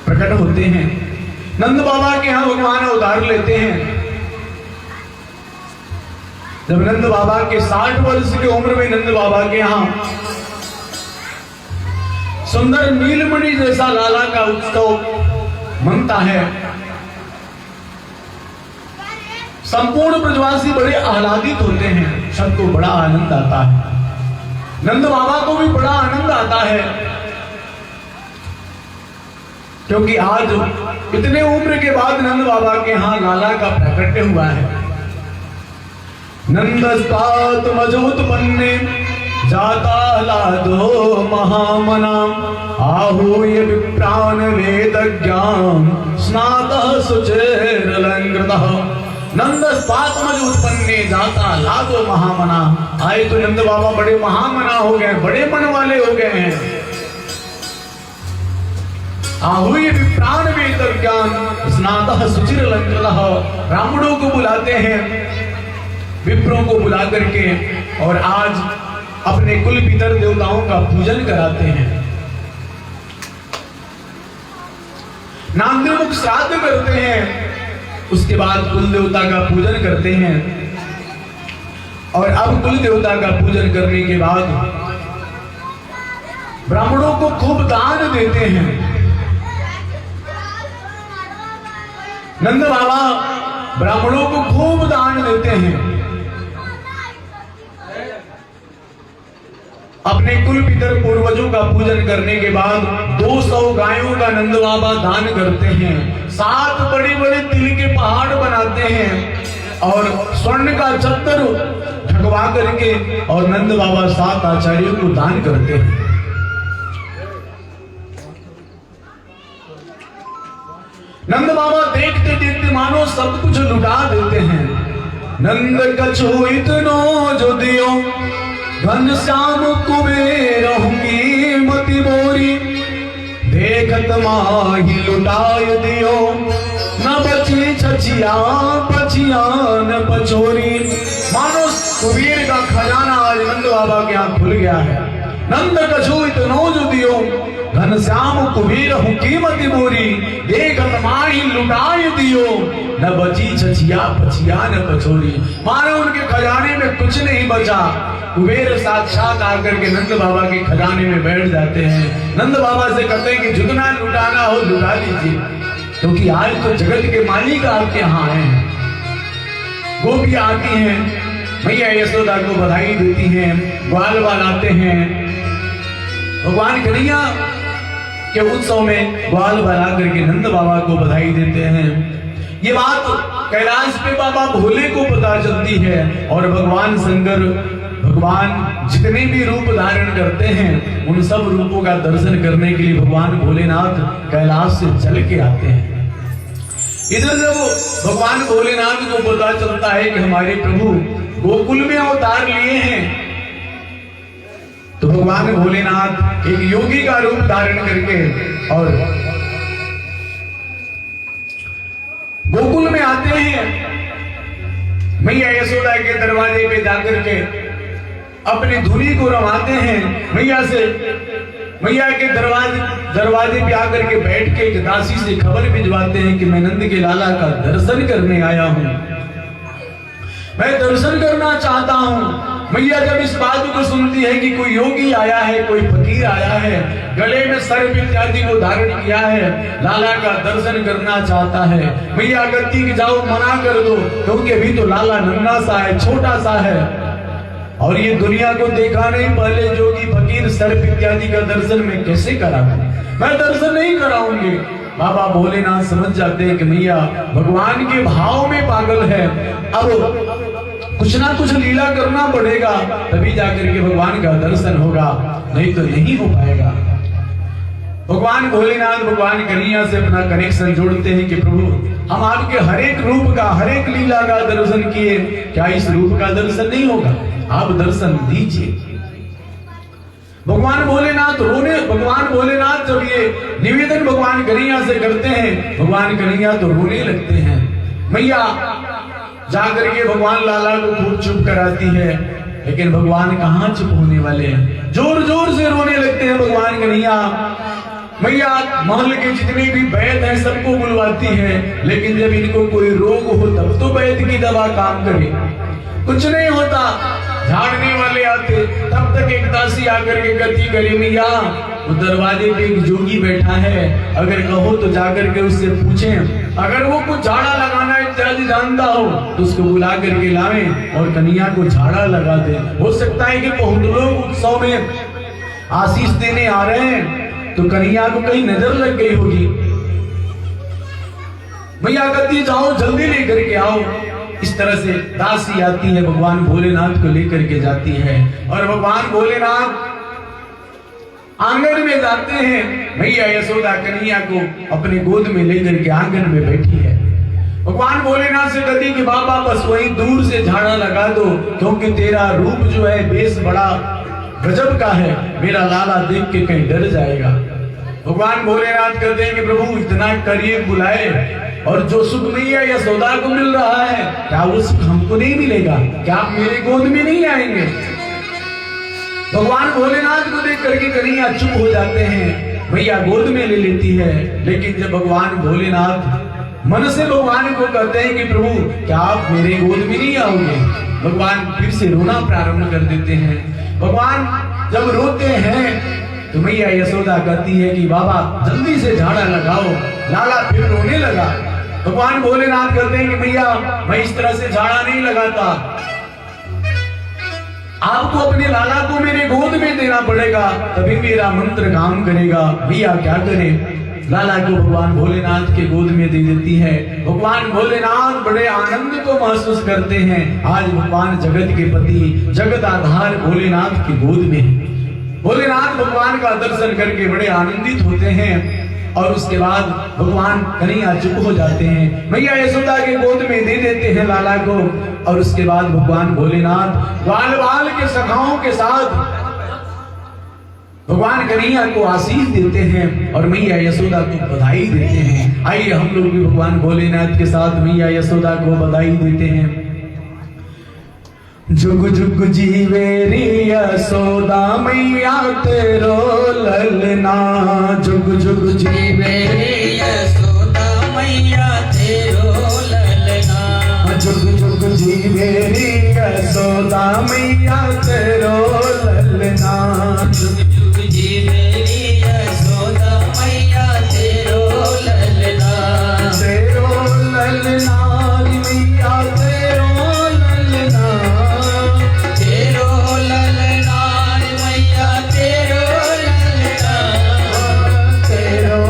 प्रकट होते हैं। नंद बाबा के यहाँ भगवान अवतार लेते हैं। जब नंद बाबा के 60 वर्ष की उम्र में नंद बाबा के यहाँ सुंदर नीलमणि जैसा लाला का उत्सव मनता है, संपूर्ण ब्रजवासी बड़े आह्लादित होते हैं, सबको बड़ा आनंद आता है। नंद बाबा को भी बड़ा आनंद आता है, क्योंकि आज इतने उम्र के बाद नंद बाबा के यहाँ लाला का प्राकट्य हुआ है। नंदस्तात मजोत्पन्ने जाता लादो महामनाम आहूय विप्रान वेदज्ञान स्नातः सुचिरलंकृतः। नंदस्तात मजोत्पन्ने जाता लादो महामना। आए तो नंद बाबा बड़े महामना हो गए, बड़े मन वाले हो गए हैं। आहूय विप्रान वेदज्ञान स्नातः सुचिरलंकृतः। ब्राह्मणों को बुलाते हैं, विप्रों को बुला करके, और आज अपने कुल पितर देवताओं का पूजन कराते हैं। नामदेव श्राद्ध करते हैं, उसके बाद कुल देवता का पूजन करते हैं। और अब कुल देवता का पूजन करने के बाद ब्राह्मणों को खूब दान देते हैं। नंद बाबा ब्राह्मणों को खूब दान देते हैं। अपने कुल पितर पूर्वजों का पूजन करने के बाद 200 गायों का नंद बाबा दान करते हैं। 7 बड़े बड़े तिल के पहाड़ बनाते हैं और स्वर्ण का चद्दर ढकवा करके और नंद बाबा 7 आचार्यों को दान करते हैं। नंद बाबा देखते देखते मानो सब कुछ लुटा देते हैं। नंद कछु इतनो जो दियो घनश्याम कुबेर होंगी मति मोरी देखत माही लुटाय दियो न बची छछिया पछिया न पछोरी। मानो कुबेर का खजाना आज नंद बाबा के यहाँ खुल गया है। नंद कछु इतनो जो दियो घनश्याम कुबेर होंगी मति मोरी देखत माही लुटाय दियो न बची छछिया पछिया न पछोरी। मानो उनके खजाने में कुछ नहीं बचा। कुबेर साक्षात आकर के नंद बाबा के खजाने में बैठ जाते हैं। नंद बाबा से कहते हैं कि जितना लुटाना हो लुटा लीजिए, क्योंकि आज तो जगत के मालिक आपके यहाँ आए हैं। गोपियां आती हैं, मैया यशोदा को बधाई देती हैं, ग्वाल बाल आते हैं। भगवान कन्हैया के उत्सव में ग्वाल बाल आकर के नंद बाबा को बधाई देते हैं। ये बात कैलाश पे बाबा भोले को पता चलती है और भगवान शंकर, भगवान जितने भी रूप धारण करते हैं उन सब रूपों का दर्शन करने के लिए भगवान भोलेनाथ कैलाश से चल के आते हैं। इधर जब भगवान भोलेनाथ को पता चलता है कि हमारे प्रभु गोकुल में अवतार लिए हैं, तो भगवान भोलेनाथ एक योगी का रूप धारण करके और गोकुल में आते हैं। मैया यशोदा के दरवाजे पे जाकर के अपनी धुनी को रवाते हैं। मैया के दरवाजे पे आकर के बैठ के एक दासी से खबर भिजवाते हैं कि मैं नंद के लाला का दर्शन करने आया हूं, मैं दर्शन करना चाहता हूं। मैया जब इस बात को सुनती है कि कोई योगी आया है, कोई फकीर आया है, गले में सर्प इत्यादि को धारण किया है, लाला का दर्शन करना चाहता है, मैया कहती कि जाओ मना कर दो, क्योंकि अभी तो लाला नन्हा सा है, छोटा सा है और ये दुनिया को देखा नहीं। पहले जोगी फकीर सर्प इत्यादि का दर्शन मैं कैसे कराऊं, मैं दर्शन नहीं कराऊंगी। बाबा भोलेनाथ समझ जाते हैं कि मैया भगवान के भाव में पागल है, अब कुछ ना कुछ लीला करना पड़ेगा, तभी जाकर के भगवान का दर्शन होगा, नहीं तो नहीं हो पाएगा। भगवान भोलेनाथ भगवान कन्हैया से अपना कनेक्शन जोड़ते हैं कि प्रभु हम आपके हर एक रूप का, हर एक लीला का दर्शन किए, क्या इस रूप का दर्शन नहीं होगा? आप दर्शन दीजिए। भगवान भोलेनाथ जब ये निवेदन भगवान कन्हैया से करते हैं, भगवान कन्हैया तो रोने लगते हैं। मैया जाकर के भगवान लाला को खूब चुप कराती है, लेकिन भगवान कहाँ चुप होने वाले हैं, जोर जोर से रोने लगते हैं भगवान कन्हैया। मैया महल के जितने भी वैद्य हैं सबको बुलवाती हैं, लेकिन जब इनको कोई रोग हो तब तो वैद्य की दवा काम करे। कुछ नहीं होता, झाड़ने वाले आते, तब तक एक दासी आकर के कहती करे मैया वो दरवाजे पे एक जोगी बैठा है, अगर कहो तो जाकर के उससे पूछें, अगर वो कुछ झाड़ा लगाना इत्यादि जानता हो तो उसको बुला करके लावे और कन्हैया को झाड़ा लगा दे। हो सकता है कि बहुत लोग उत्सव में आशीष देने आ रहे हैं तो कन्हैया को कहीं नजर लग गई होगी। मैया कहती जाओ जल्दी लेकर के आओ। इस तरह से दासी आती है, भगवान भोलेनाथ को लेकर के जाती है और भगवान भोलेनाथ आंगन में जाते हैं। मैया यशोदा कन्हैया को अपने गोद में लेकर के आंगन में बैठी है। भगवान भोलेनाथ से कहती कि बाबा बस वहीं दूर से झाड़ा लगा दो, क्योंकि तेरा रूप जो है बेस बड़ा गजब का है, मेरा लाला देख के कहीं डर जाएगा। भगवान भोलेनाथ कहते हैं कि प्रभु इतना करीब बुलाए और जो सुख मैया यशोदा को मिल रहा है क्या वो सुख हमको नहीं मिलेगा? क्या आप मेरे गोद में नहीं आएंगे? भगवान भोलेनाथ को देख करके कन्हैया चुप हो जाते हैं। मैया गोद में ले लेती है, लेकिन जब भगवान भोलेनाथ मन से भगवान को कहते हैं कि प्रभु क्या आप मेरे गोद में नहीं आओगे, भगवान फिर से रोना प्रारंभ कर देते हैं। भगवान जब रोते हैं तो मैया यशोदा कहती है कि बाबा जल्दी से झाड़ा लगाओ। लाला फिर रोने लगा। भगवान भोलेनाथ कहते हैं कि मैया मैं इस तरह से झाड़ा नहीं लगाता, आपको अपने लाला को मेरे गोद में देना पड़ेगा, तभी मेरा मंत्र काम करेगा। भैया क्या करें? लाला को भगवान भोलेनाथ के गोद में दे देती है। भगवान भोलेनाथ बड़े आनंद को महसूस करते हैं, आज भगवान जगत के पति जगत आधार भोलेनाथ की गोद में। भोलेनाथ भगवान का दर्शन करके बड़े आनंदित होते हैं और उसके बाद भगवान कन्हैया चुप हो जाते हैं। मैया यशोदा के गोद में दे देते हैं लाला को और उसके बाद भगवान भोलेनाथ बाल बाल के सखाओं के साथ भगवान कन्हैया को आशीष देते हैं और मैया यशोदा को बधाई देते हैं। आइए हम लोग भी भगवान भोलेनाथ के साथ मैया यशोदा को बधाई देते हैं। जुग जुग जीवे रे यशोदा मैया तेरो ललना, जुग जुग जीवे रे यशोदा मैया तेरो ललना, जुग जुग जीवे रे यशोदा मैया तेरो ललना, जुग जुग जीवे रे यशोदा मैया तेरो ललना, तेरो ललना मैया तेरो ललना, तेरो ललना मैया तेरो ललना, तेरो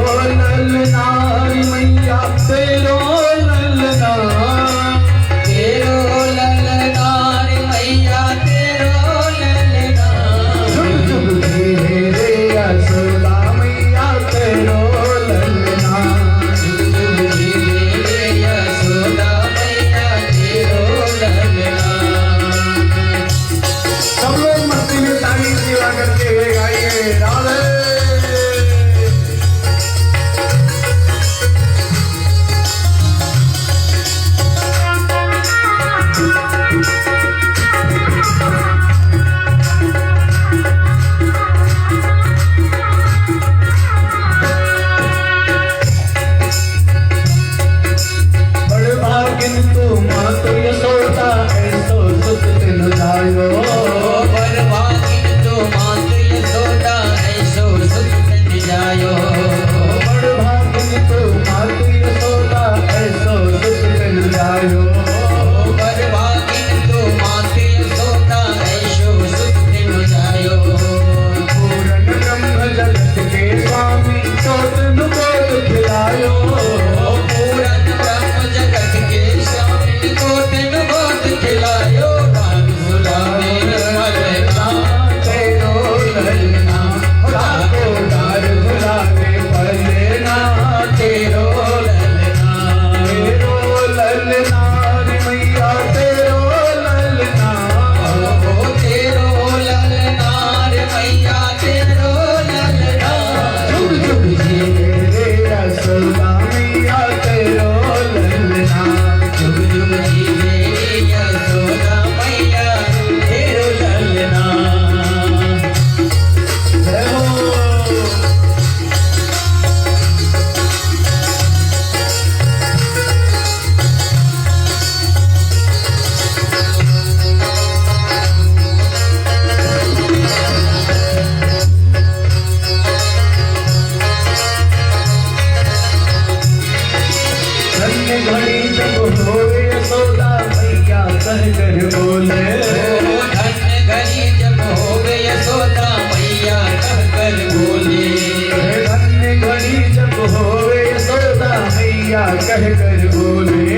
मैया कह कर बोले,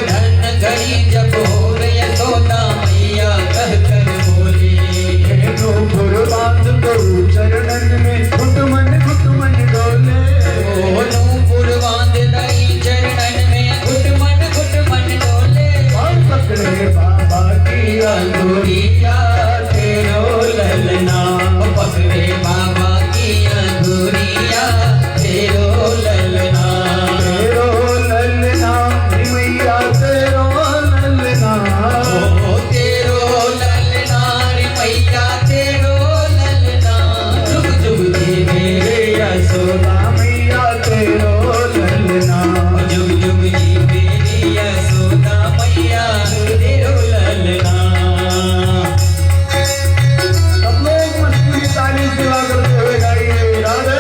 धन घड़ी जब होवे यशोदा मैया कह कर बोले, नूपुर बांध दो चरणन में घुट मन डोले, नूपुर बांध दई चरणन में घुट मन डोले, और पकड़े बाबा की अंगुरिया तेरो ललना, पकड़े बाबा की अंगुरिया तेरो ललना, तेरो ललना मैया तेरो ललना, तेरो ललना रे मैया तेरो ललना, जुग जुग जी मेरे यशोदा मैया तेरो ललना, जुग जुग जी मेरी यशोदा मैया तेरो ललना। सब लोग मस्ती की ताली सेवा करते हुए गाइए राधे।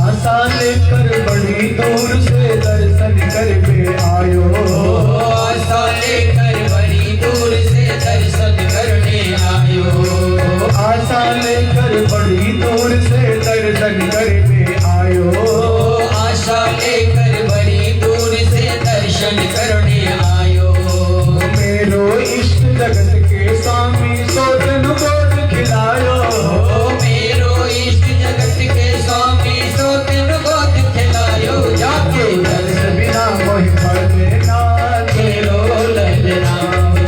आशा लेकर बड़ी दूर से दर्शन करके आयो, आशा लेकर बड़ी दूर से दर्शन करने आयो, आशा लेकर बड़ी दूर से दर्शन करके आयो, आशा लेकर बड़ी दूर से दर्शन करने आयो, मेरो इष्ट जगत के स्वामी सोतन गोद खिलायो, मेरो इष्ट जगत के स्वामी सोतिन गोद खिलायो, जाके दर्श बिना मोहि फलेना तेरो ललना,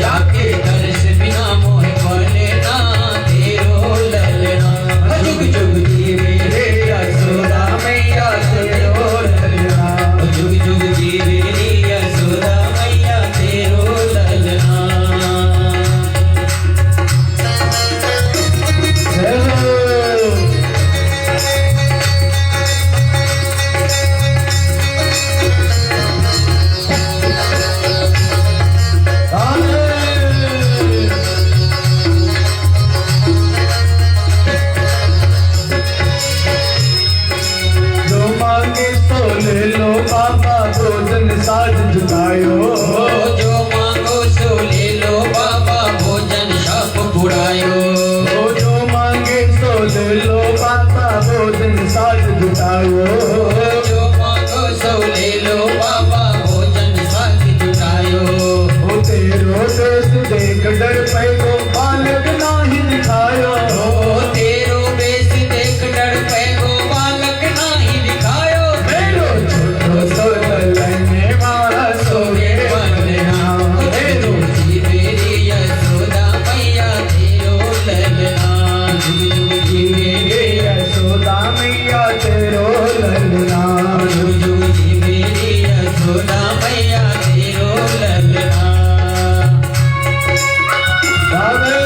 जाके दर्श बिना मोह फलेना तेरो ललना, जुग जुग जी मेरे यशोदा मैया तेरो ललना, जुग जुग जी मेरी यशोदा मैया तेरो ललना। जय हो। राधे। जो मांगे सो ले लो बाबा भोजन साज जुटायो, जो मांगो सो ले लो बाबा भोजन सब बुढ़ायो, जो मांगे सो ले लो बाबा भोजन साज जुटायो, जो मांगो सो ले लो बाबा भोजन सब जुटायो, ओ तेरो देश देख डर पैगो बालक नाही दिखायो, तेरो बेस देख डर पे गो बालक नाही दिखायो, मेरो छोटो सो ललने मारा सोगे वंदना, तेरो जी मेरी यशोदा मैया तेरो ललना, जुग जुग जी मेरे यशोदा मैया तेरो ललना, जुग जुग जी मेरी यशोदा मैया तेरो ललना। राधे।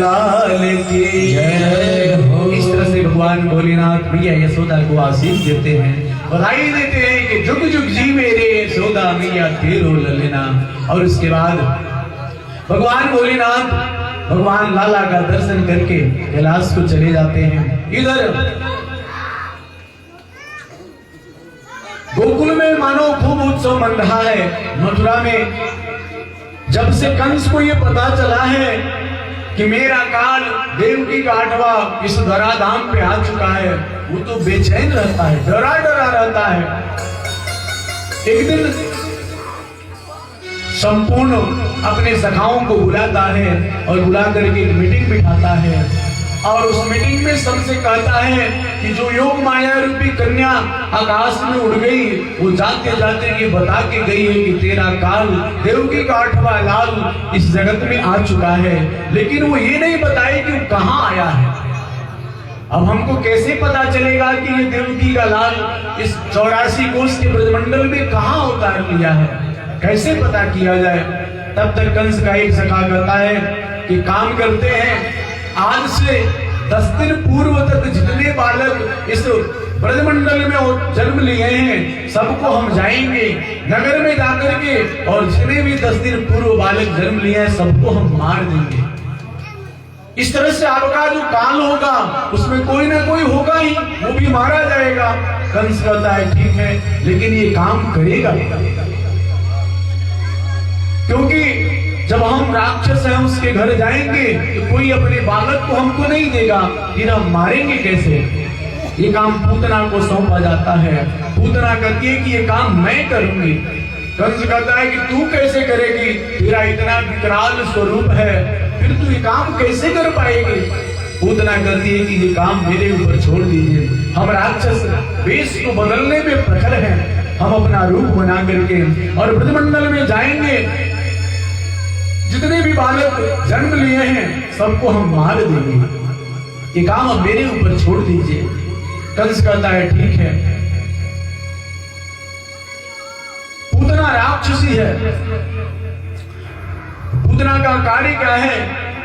लाल की जय हो। इस तरह से भगवान भोलेनाथ मैया यशोदा को आशीष देते हैं, बधाई देते हैं कि जुग जुग जी मेरे यशोदा मैया तेरो ललना। और उसके बाद भगवान भोलेनाथ भगवान लाला का दर्शन करके कैलाश को चले जाते हैं। इधर गोकुल में मानो खूब उत्सव मन रहा है। मथुरा में जब से कंस को ये पता चला है कि मेरा काल देवकी का 8वां इस धराधाम पे आ चुका है, वो तो बेचैन रहता है, डरा डरा रहता है। एक दिन संपूर्ण अपने सखाओं को बुलाता है और बुला करके एक मीटिंग बिठाता है और उस मीटिंग में सबसे कहता है कि जो योग माया रूपी कन्या आकाश में उड़ गई, वो जाते जाते ये बता के गई है कि तेरा काल देवकी का 8वां लाल इस जगत में आ चुका है, लेकिन वो ये नहीं बताई कि वो कहाँ आया है। अब हमको कैसे पता चलेगा कि ये देवकी का लाल इस 84 कोष के ब्रजमंडल में कहाँ अवतार लिया है, कैसे पता किया जाए। तब तक कंस का एक सखा कहता है कि काम करते हैं, आज से 10 दिन पूर्व तक जितने बालक इस ब्रजमंडल में जन्म लिए हैं सबको हम जाएंगे नगर में जाकर के, और जितने भी 10 दिन पूर्व बालक जन्म लिए हैं सबको हम मार देंगे। इस तरह से आपका जो काल होगा उसमें कोई ना कोई होगा ही, वो भी मारा जाएगा। कंस कहता है ठीक है, लेकिन ये काम करेगा, क्योंकि जब हम राक्षस हैं उसके घर जाएंगे तो कोई अपने बालक को हमको नहीं देगा, फिर हम मारेंगे कैसे। ये काम पूतना को सौंपा जाता है। पूतना कहती है कि ये काम मैं करूंगी। कंस कहता है कि तू कैसे करेगी, तेरा इतना विकराल स्वरूप है, फिर तू ये काम कैसे कर पाएगी। पूतना कहती है कि ये काम मेरे ऊपर छोड़ दीजिए, हम राक्षस वेश को बदलने में प्रखर हैं, हम अपना रूप बना करके और ब्रजमंडल में जाएंगे, जितने भी बालक जन्म लिए हैं सबको हम मार देंगे, ये काम अब मेरे ऊपर छोड़ दीजिए। कंस कहता है ठीक है। पूतना राक्षसी है, पूतना का कार्य क्या है,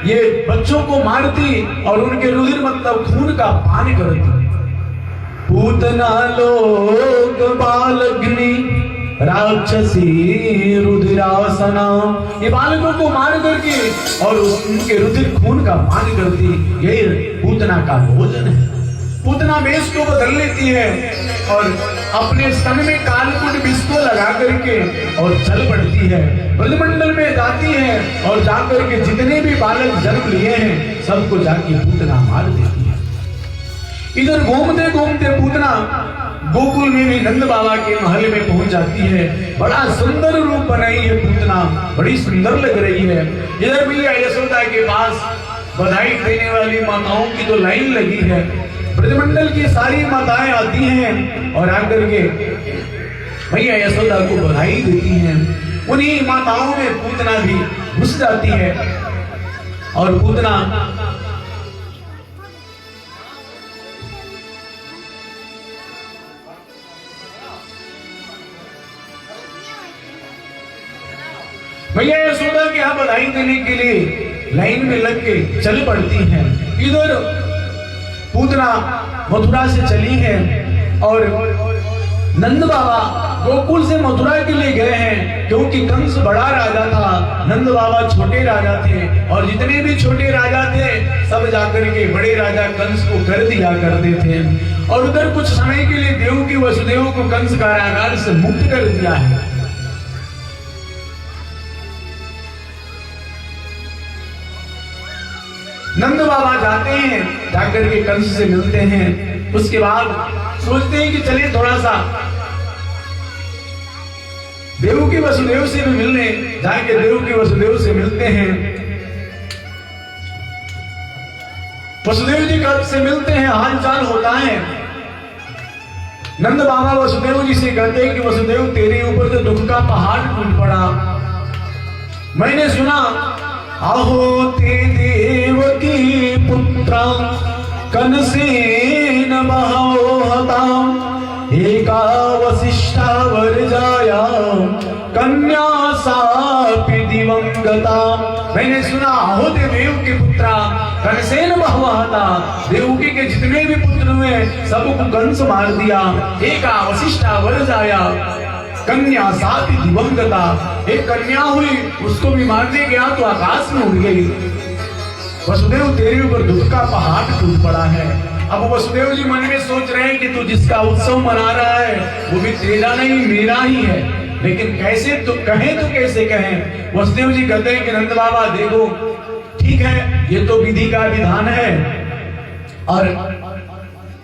ये बच्चों को मारती और उनके रुधिर मतलब खून का पान करती। पूतना लोक बालग्नि राक्षसी रुधिरासना, ये बालकों को मार करके और उनके रुधिर खून का पान करती, यही पूतना का भोजन है। पूतना वेश को बदल लेती है और अपने स्तन में कालकूट विष को लगा करके और चल पड़ती है, ब्रजमंडल में जाती है और जाकर के जितने भी बालक जन्म लिए हैं सबको जाके पूतना मार देती है। इधर घूमते घूमते पूतना गोकुल में भी नंद बाबा के महल में पहुंच जाती है। बड़ा सुंदर रूप बनाई है पूतना, बड़ी सुंदर लग रही है। इधर भी यशोदा के पास बधाई देने वाली माताओं की तो लाइन लगी है। ब्रजमंडल की सारी माताएं आती हैं और आकर के मैया यशोदा को बधाई देती हैं। उन्हीं माताओं में पूतना भी घुस जाती है और पूतना मैया यशोदा के यहाँ बधाई देने के लिए लाइन में लग के चल पड़ती हैं। इधर पूतना मथुरा से चली है और नंद बाबा गोकुल से मथुरा के लिए गए हैं, क्योंकि कंस बड़ा राजा था, नंद बाबा छोटे राजा थे और जितने भी छोटे राजा थे सब जाकर के बड़े राजा कंस को कर दिया करते थे। और उधर कुछ समय के लिए देवकी वसुदेव को कंस कारागार से मुक्त कर दिया है। नंद बाबा जाते हैं, जाकर के कंस से मिलते हैं, उसके बाद सोचते हैं कि चलिए थोड़ा सा देवकी वसुदेव से भी मिलने, जाके देवकी वसुदेव से मिलते हैं। वसुदेव जी कब से मिलते हैं, हालचाल होता है। नंद बाबा वसुदेव जी से कहते हैं कि वसुदेव तेरे ऊपर तो दुख का पहाड़ टूट पड़ा, मैंने सुना अहो ते देवकी पुत्रा कनसेन बहो हताम एका वसिष्ठा वर्जाया कन्या सापि दिवंगता। मैंने सुना होते देव के पुत्रा कंसेन बहवहता। देवकी के जितने भी पुत्र हुए सबको कंस मार दिया। एक वशिष्ठा वर जाया कन्या साथी दिवंगता। एक कन्या हुई उसको भी मारने गया तो आकाश में उड़ गई। वसुदेव तेरे ऊपर दुख का पहाड़ टूट पड़ा है। अब वसुदेव जी मन में सोच रहे हैं कि तू जिसका उत्सव मना रहा है वो भी तेरा नहीं मेरा ही है, लेकिन कैसे तो कहें तो कैसे कहें। वसुदेव जी कहते हैं कि नंद बाबा देखो ठीक है ये तो विधि का विधान है और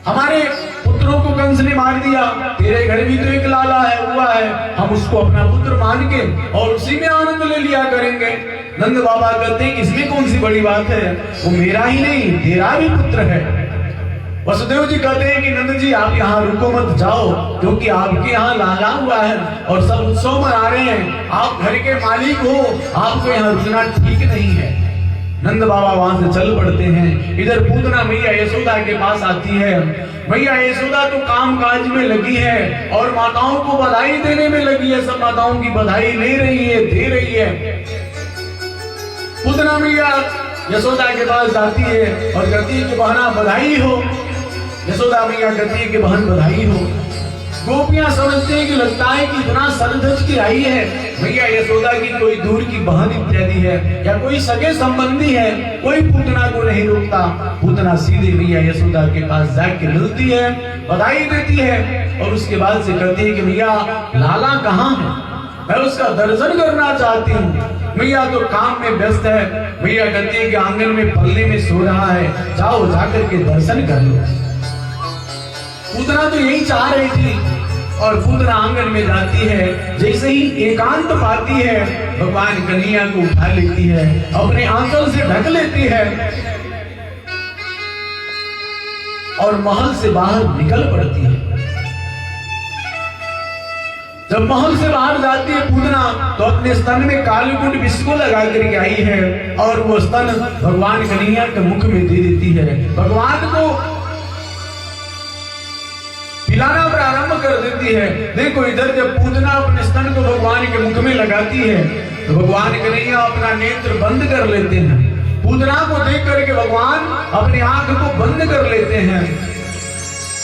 हमारे पुत्रों को कंस ने मार दिया, तेरे घर भी तो एक लाला है हुआ है, हम उसको अपना पुत्र मान के और उसी में आनंद ले लिया करेंगे। नंद बाबा कहते हैं कि इसमें कौन सी बड़ी बात है, वो मेरा ही नहीं तेरा भी पुत्र है। वसुदेव जी कहते हैं कि नंद जी आप यहाँ रुको मत जाओ, क्योंकि आपके यहाँ लाला हुआ है और सब उत्सव मना रहे हैं, आप घर के मालिक हो, आपको यहाँ रुकना ठीक नहीं है। नंद बाबा वहां से चल पड़ते हैं। इधर पूतना मैया यशोदा के पास आती है। मैया यशोदा तो काम काज में लगी है और माताओं को बधाई देने में लगी है, सब माताओं की बधाई ले रही है दे रही है। पूतना मैया यशोदा के पास जाती है और कहती है कि बहना बधाई हो। यशोदा मैया कहती है कि बहन बधाई हो। गोपियां समझते हैं कि लगता है कि इतना सर-धज की आई है मैया यशोदा की कोई दूर की बहन इत्यादि है या कोई सगे संबंधी है, कोई पूतना को नहीं रोकता। पूतना सीधे मैया यशोदा के पास जाके मिलती है, बधाई देती है और उसके बाद से कहती है कि मैया लाला कहाँ है, मैं उसका दर्शन करना चाहती हूँ। मैया तो काम में व्यस्त है। मैया कहती है कि आंगन में पल्ले में सो रहा है, जाओ जाकर के दर्शन कर लो। पूतना तो यही चाह रही थी और पूतना आंगन में जाती है। जैसे ही एकांत पाती है भगवान कन्हैया को उठा लेती है, अपने आंचल से ढक लेती है और महल से बाहर निकल पड़ती है। जब महल से बाहर जाती है पूतना तो अपने स्तन में कालीकुट विष को लगा करके आई है और वो स्तन भगवान कन्हैया के मुख में दे देती है। भगवान को पिलाना प्रारंभ कर देती है। देखो इधर जब पूतना अपने स्तन को भगवान के मुख में लगाती है तो भगवान कन्हैया अपना नेत्र बंद कर लेते हैं। पूतना को देख करके भगवान अपनी आंख को बंद कर लेते हैं।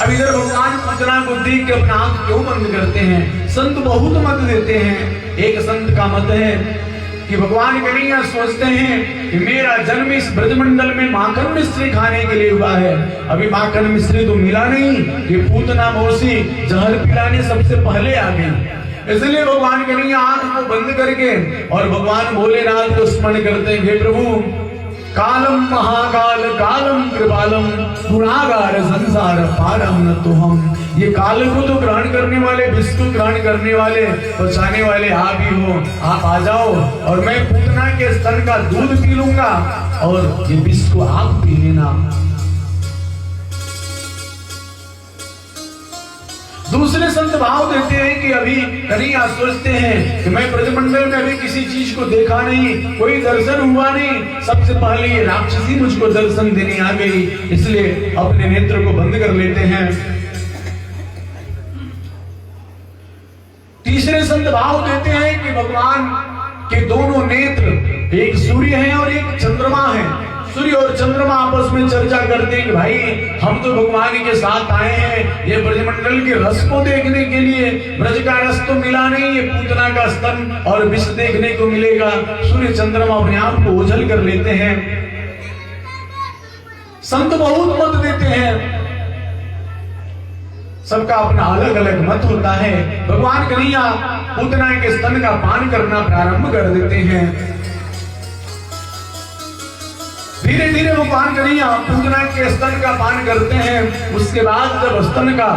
अब इधर भगवान पूतना को देख के अपना आंख क्यों बंद करते हैं? संत बहुत मत देते हैं। एक संत का मत है कि भगवान कन्हैया सोचते हैं कि मेरा जन्म इस ब्रजमंडल में माखन मिश्री खाने के लिए हुआ है, अभी माखन मिश्री तो मिला नहीं, ये पूतना मौसी जहर पिलाने सबसे पहले आ गई। इसलिए भगवान कन्हैया आंख को बंद करके और भगवान भोलेनाथ को स्मरण करते हैं, हे प्रभु कालम महाकाल कालम कृपालम गुणागार संसार पारम न तो हम। ये काल को तो ग्रहण करने वाले, विष को ग्रहण करने वाले, बचाने वाले आप ही हो, आप आ जाओ और मैं पूतना के स्तन का दूध पी लूंगा और ये विष को आप पी लेना। दूसरे संत भाव देते हैं कि अभी कन्हैया सोचते हैं कि मैं ब्रजमंडल में अभी किसी चीज को देखा नहीं, कोई दर्शन हुआ नहीं, सबसे पहले ये राक्षसी मुझको दर्शन देने आ गई, इसलिए अपने नेत्र को बंद कर लेते हैं। तीसरे संत भाव देते हैं कि भगवान के दोनों नेत्र, एक सूर्य है और एक चंद्रमा है। सूर्य और चंद्रमा आपस में चर्चा करते हैं कि भाई हम तो भगवान के साथ आए हैं ये ब्रजमंडल के रस को देखने के लिए, ब्रज का रस तो मिला नहीं, ये पूतना का स्तन और विष देखने को मिलेगा। सूर्य चंद्रमा अपने आप को ओझल कर लेते हैं। संत बहुत मत देते हैं, सबका अपना अलग अलग मत होता है। भगवान कन्हैया पूतना के स्तन का पान करना प्रारंभ कर देते हैं। धीरे धीरे भगवान कन्हैया पूतना के स्तन का पान करते हैं। उसके बाद जब स्तन का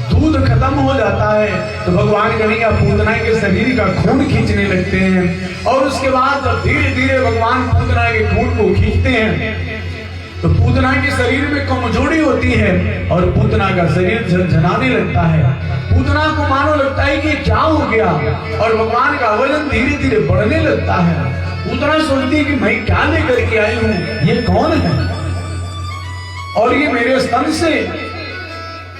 दूध खत्म हो जाता है तो भगवान कन्हैया पूतना के शरीर का खून खींचने लगते हैं और उसके बाद जब धीरे धीरे भगवान पूतना के खून को खींचते हैं तो पूतना के शरीर में कमजोरी होती है और पूतना का शरीर झनझनाने लगता है। पूतना को मानो लगता है कि क्या हो गया और भगवान का वजन धीरे धीरे बढ़ने लगता है। पूतना सोचती है कि मैं क्या लेकर के आई हूं, ये कौन है और ये मेरे स्तन से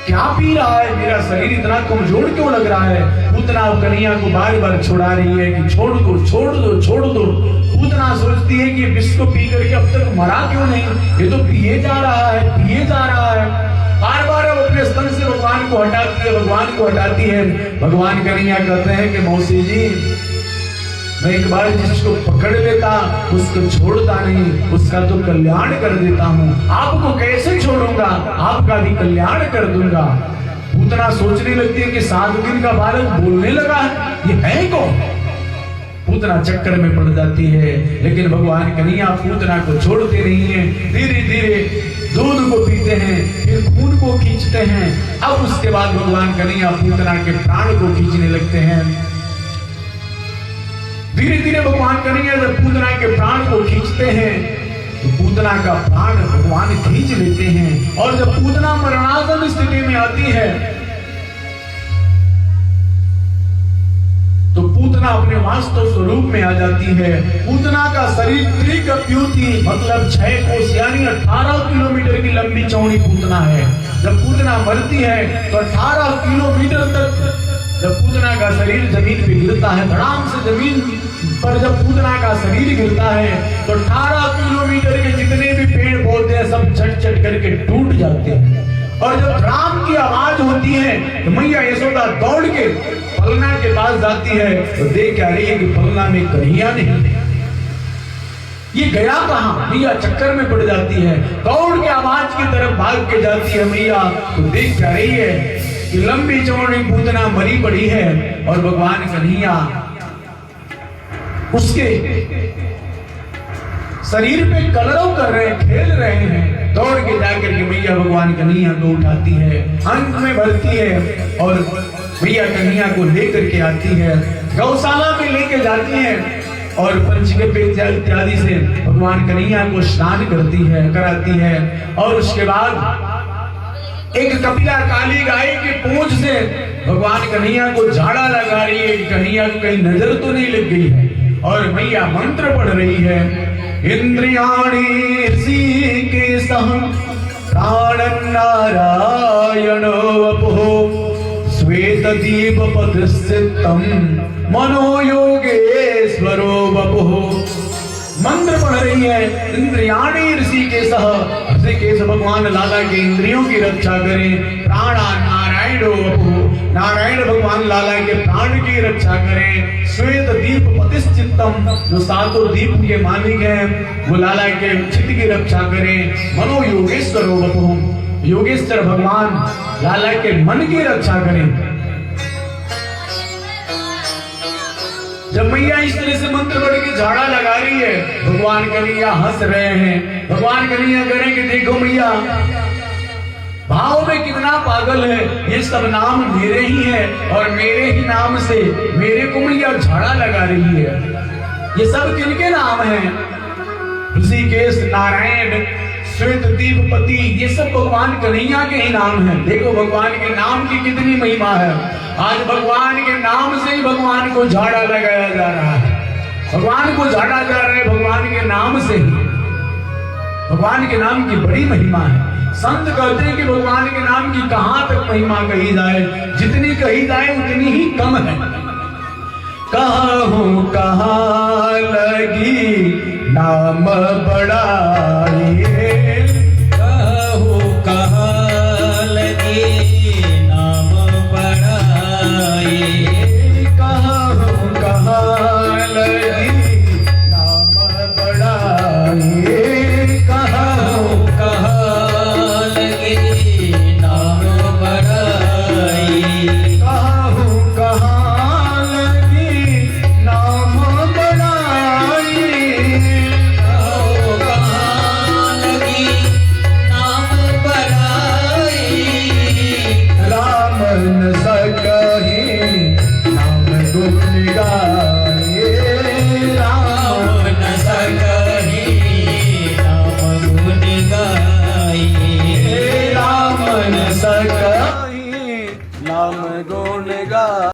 क्या पी रहा है, मेरा शरीर इतना कमजोर क्यों लग रहा है। पूतना कन्हैया को बार बार छुड़ा रही है कि छोड़ दो छोड़ दो छोड़ दो। पूतना सोचती है कि विष को पी करके अब तक मरा क्यों नहीं, ये तो पिए जा रहा है पिए जा रहा है। बार बार अब अपने स्तन से भगवान को हटाती है, भगवान को हटाती है। भगवान कन्हैया कहते हैं कि मौसी जी, मैं एक बार जिसको पकड़ लेता उसको छोड़ता नहीं, उसका तो कल्याण कर देता हूँ। आपको कैसे छोड़ूंगा, आपका भी कल्याण कर दूंगा। पूतना सोचने लगती है कि 7 दिन का बालक बोलने लगा है, ये है कौन। पूतना चक्कर में पड़ जाती है, लेकिन भगवान कन्हैया पूतना को छोड़ते नहीं है। धीरे धीरे दूध को पीते हैं, फिर खून को खींचते हैं। अब उसके बाद भगवान कन्हैया पूतना के प्राण को खींचने लगते हैं। धीरे धीरे भगवान कन्हैया जब पूतना के प्राण को खींचते हैं तो पूतना का प्राण भगवान खींच लेते हैं। और जब पूतना मरणासन स्थिति में आती है तो पूतना अपने वास्तव स्वरूप में आ जाती है। पूतना का शरीर त्रिकप्यूति मतलब 6 कोस यानी 18 किलोमीटर की लंबी चौड़ी पूतना है। जब पूतना मरती है तो 18 किलोमीटर तक जब पूतना का शरीर जमीन पे गिरता है, धड़ाम से जमीन पर जब पूतना का शरीर गिरता है तो 18 किलोमीटर के जितने भी पेड़ पौधे हैं सब चट चट करके टूट जाते हैं। और जब राम की आवाज होती है तो मैया यशोदा दौड़ के पलना के पास जाती है तो देख क्या रही है कि पलना में कन्हैया नहीं, ये गया कहां। मैया चक्कर में पड़ जाती है, दौड़ के आवाज की तरफ भाग के जाती है मैया, तो देख क्या रही है कि लंबी चौड़ी पूतना मरी पड़ी है और भगवान कन्हैया उसके शरीर पे कलरव कर रहे हैं, खेल रहे हैं। दौड़ के जाकर के मैया भगवान कन्हैया को उठाती है, अंक में भरती है और मैया कन्हैया को लेकर के आती है, गौशाला में लेके जाती है और पंचगव्य इत्यादि से भगवान कन्हैया को स्नान करती है कराती है। और उसके बाद एक कपिला काली गाय की पूंछ से भगवान कन्हैया को झाड़ा लगा रही है कि कन्हैया को कहीं नजर तो नहीं लग गई है। और मैया मंत्र पढ़ रही है, इंद्रियाणि ऋषिकेशः प्राणं नारायणो वपुः श्वेतदीपपदस्थितं मनो योगेश्वरो वपुः। मंत्र पढ़ रही है, इंद्रियाणि ऋषिकेशः, ऋषिकेश भगवान लाला के इंद्रियों की रक्षा करें। प्राणा नारायण वपुः, नारायण भगवान लाला के प्राण की रक्षा करें। श्वेत दीप प्रतिष्ठितम, जो 7 दीप के मालिक हैं वो लाला के चित्त की रक्षा करें। मनो योगेश्वर वपुः, योगेश्वर भगवान लाला के मन की रक्षा करें। जब मैया इस तरह से मंत्र पढ़ के झाड़ा लगा रही है, भगवान कन्हैया हंस रहे हैं। भगवान कन्हैया कह रहे हैं कि देखो मैया भाव में कितना पागल है, ये सब नाम मेरे ही है और मेरे ही नाम से मेरे को मैया झाड़ा लगा रही है। ये सब किनके नाम हैं? ऋषिकेश, नारायण, श्वेत दीपपति, ये सब भगवान कन्हैया के ही नाम हैं। देखो भगवान के नाम की कितनी महिमा है। आज भगवान के नाम से ही भगवान को झाड़ा लगाया जा रहा है, भगवान को झाड़ा जा रहा है भगवान के नाम से ही। भगवान के नाम की बड़ी महिमा है। संत कहते हैं कि भगवान के नाम की कहां तक महिमा कही जाए, जितनी कही जाए उतनी ही कम है। कहूं कहां लगी नाम बड़ाई, कहूं कहां लगी नाम बड़ाई, कहूं कहां लगी नाम बड़ाई, कहूं कहां लगी नाम बड़ाई, कहूं कहां लगी नाम बड़ाई, कहूं कहां लगी नाम बड़ाई, राम न सकहि नाम गुण गाई।